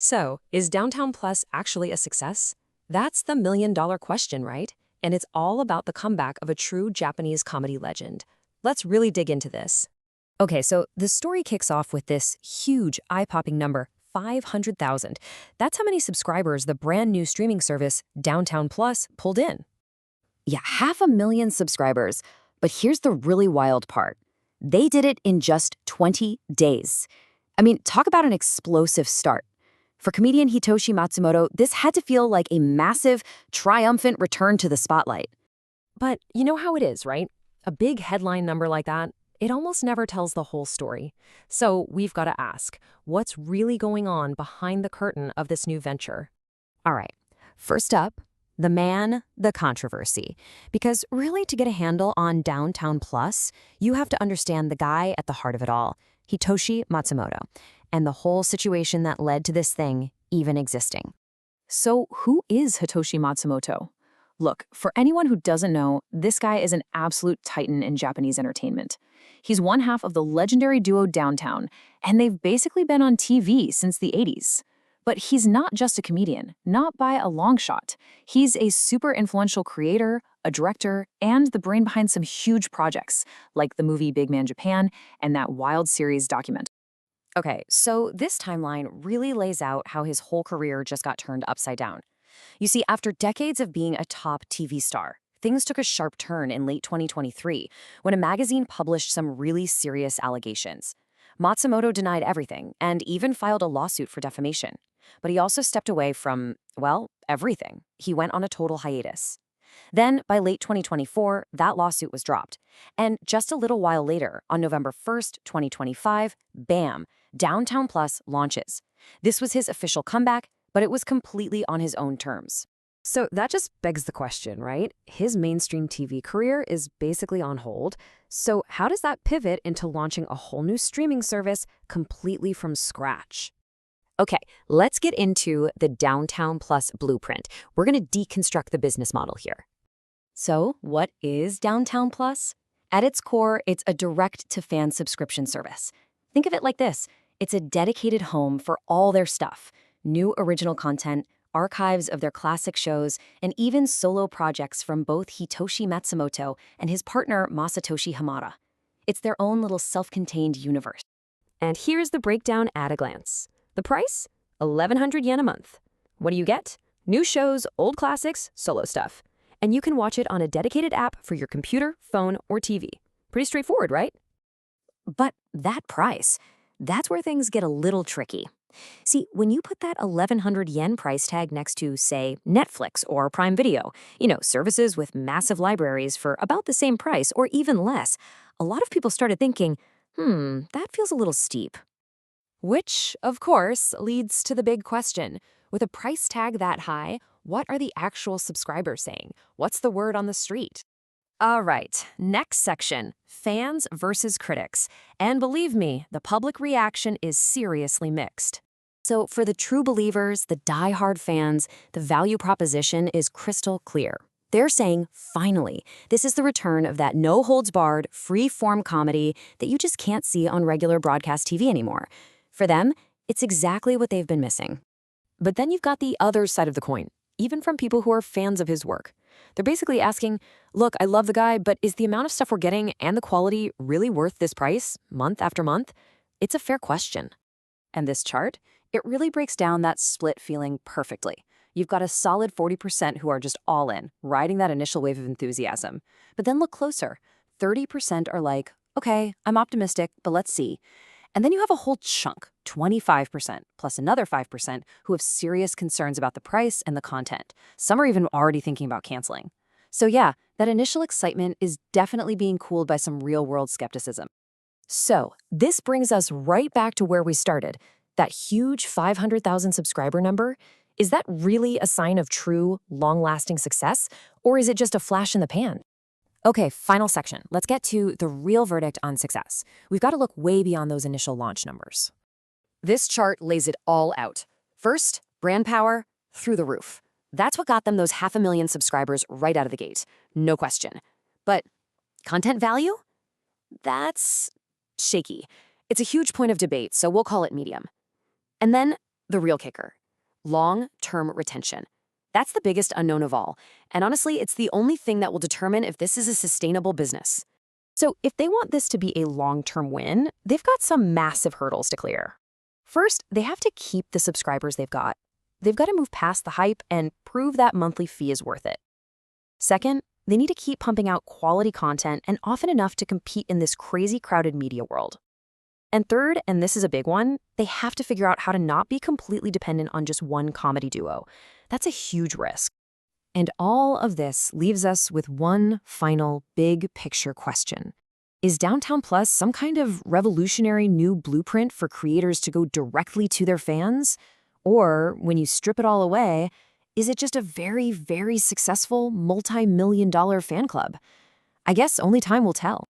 So, is Downtown Plus actually a success? That's the million-dollar question, right? And it's all about the comeback of a true Japanese comedy legend. Let's really dig into this. Okay, so the story kicks off with this huge, eye-popping number, 500,000. That's how many subscribers the brand new streaming service, Downtown Plus, pulled in. Yeah, 500,000 subscribers. But here's the really wild part. They did it in just 20 days. I mean, talk about an explosive start. For comedian Hitoshi Matsumoto, this had to feel like a massive, triumphant return to the spotlight. But you know how it is, right? A big headline number like that, it almost never tells the whole story. So we've got to ask, what's really going on behind the curtain of this new venture? All right, first up, the man, the controversy. Because really, to get a handle on Downtown Plus, you have to understand the guy at the heart of it all, Hitoshi Matsumoto, and the whole situation that led to this thing even existing. So who is Hitoshi Matsumoto? Look, for anyone who doesn't know, this guy is an absolute titan in Japanese entertainment. He's one half of the legendary duo Downtown, and they've basically been on TV since the 80s. But he's not just a comedian, not by a long shot. He's a super influential creator, a director, and the brain behind some huge projects, like the movie Big Man Japan and that wild series documentary. Okay, so this timeline really lays out how his whole career just got turned upside down. You see, after decades of being a top TV star, things took a sharp turn in late 2023 when a magazine published some really serious allegations. Matsumoto denied everything and even filed a lawsuit for defamation. But he also stepped away from, well, everything. He went on a total hiatus. Then, by late 2024, that lawsuit was dropped. And just a little while later, on November 1st, 2025, bam, Downtown Plus launches. This was his official comeback, but it was completely on his own terms. So that just begs the question, right? His mainstream TV career is basically on hold. So how does that pivot into launching a whole new streaming service completely from scratch? Okay, let's get into the Downtown Plus blueprint. We're going to deconstruct the business model here. So, what is Downtown Plus? At its core, it's a direct-to-fan subscription service. Think of it like this. It's a dedicated home for all their stuff. New original content, archives of their classic shows, and even solo projects from both Hitoshi Matsumoto and his partner Masatoshi Hamada. It's their own little self-contained universe. And here's the breakdown at a glance. The price? 1,100 yen a month. What do you get? New shows, old classics, solo stuff. And you can watch it on a dedicated app for your computer, phone, or TV. Pretty straightforward, right? But that price, that's where things get a little tricky. See, when you put that 1,100 yen price tag next to, say, Netflix or Prime Video, services with massive libraries for about the same price or even less, a lot of people started thinking, that feels a little steep. Which, of course, leads to the big question. With a price tag that high, what are the actual subscribers saying? What's the word on the street? All right, next section, fans versus critics. And believe me, the public reaction is seriously mixed. So for the true believers, the die-hard fans, the value proposition is crystal clear. They're saying, finally, this is the return of that no-holds-barred, free-form comedy that you just can't see on regular broadcast TV anymore. For them, it's exactly what they've been missing. But then you've got the other side of the coin, even from people who are fans of his work. They're basically asking, look, I love the guy, but is the amount of stuff we're getting and the quality really worth this price, month after month? It's a fair question. And this chart, it really breaks down that split feeling perfectly. You've got a solid 40% who are just all in, riding that initial wave of enthusiasm. But then look closer. 30% are like, okay, I'm optimistic, but let's see. And then you have a whole chunk, 25%, plus another 5%, who have serious concerns about the price and the content. Some are even already thinking about canceling. So yeah, that initial excitement is definitely being cooled by some real-world skepticism. So this brings us right back to where we started. That huge 500,000 subscriber number, is that really a sign of true, long-lasting success? Or is it just a flash in the pan? Okay, final section. Let's get to the real verdict on success. We've got to look way beyond those initial launch numbers. This chart lays it all out. First, brand power through the roof. That's what got them those 500,000 subscribers right out of the gate. No question. But content value? That's shaky. It's a huge point of debate, so we'll call it medium. And then the real kicker: long-term retention. That's the biggest unknown of all. And honestly, it's the only thing that will determine if this is a sustainable business. So if they want this to be a long-term win, they've got some massive hurdles to clear. First, they have to keep the subscribers they've got. They've got to move past the hype and prove that monthly fee is worth it. Second, they need to keep pumping out quality content and often enough to compete in this crazy crowded media world. And third, and this is a big one, they have to figure out how to not be completely dependent on just one comedy duo. That's a huge risk. And all of this leaves us with one final big picture question. Is Downtown Plus some kind of revolutionary new blueprint for creators to go directly to their fans? Or, when you strip it all away, is it just a very, very successful multi-million-dollar fan club? I guess only time will tell.